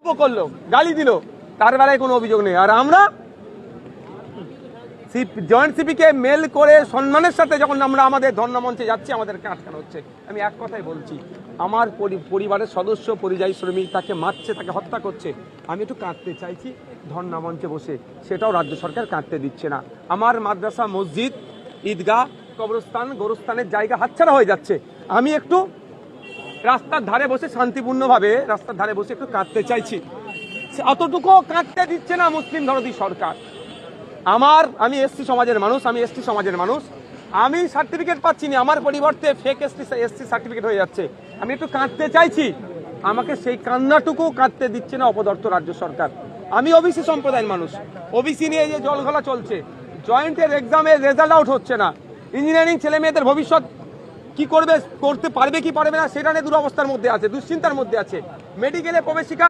করলো, গালি দিল, তার বেলায় কোনো অভিযোগ নেই। আর আমরা জয়েন্ট সিপিকে মেল করে সম্মানের সাথে যখন আমরা আমাদের ধর্ণা মঞ্চে যাচ্ছি, আমাদেরকে আটকানো হচ্ছে। আমি এক কথাই বলছি, আমার পরিবারের সদস্য পরিযায়ী শ্রমিক, তাকে মারছে, তাকে হত্যা করছে, আমি একটু কাঁদতে চাইছি ধর্ণা মঞ্চে বসে, সেটাও রাজ্য সরকার কাঁদতে দিচ্ছে না। আমার মাদ্রাসা, মসজিদ, ঈদগাহ, কবরস্থান, গোরস্থানের জায়গা হাতছাড়া হয়ে যাচ্ছে, আমি একটু রাস্তার ধারে বসে শান্তিপূর্ণভাবে রাস্তার ধারে বসে একটু কাঁদতে চাইছি, অতটুকু কাঁদতে দিচ্ছে না মুসলিম দরদি সরকার। আমি এসসি সমাজের মানুষ, আমি সার্টিফিকেট পাচ্ছি না, আমার পরিবর্তে ফেক এসসি সার্টিফিকেট হয়ে যাচ্ছে, আমি একটু কাঁদতে চাইছি, আমাকে সেই কান্নাটুকু কাঁদতে দিচ্ছে না অপদর্থ রাজ্য সরকার। আমি ওবিসি সম্প্রদায়ের মানুষ, ওবিসি নিয়ে যে জলঘোলা চলছে, জয়েন্টের এক্সামের রেজাল্ট আউট হচ্ছে না, ইঞ্জিনিয়ারিং ছেলে মেয়েদের ভবিষ্যৎ কি করবে, করতে পারবে কি পারবে না সেটা নিয়ে দুরবস্থার মধ্যে আছে, দুশ্চিন্তার মধ্যে আছে, মেডিকেলে প্রবেশিকা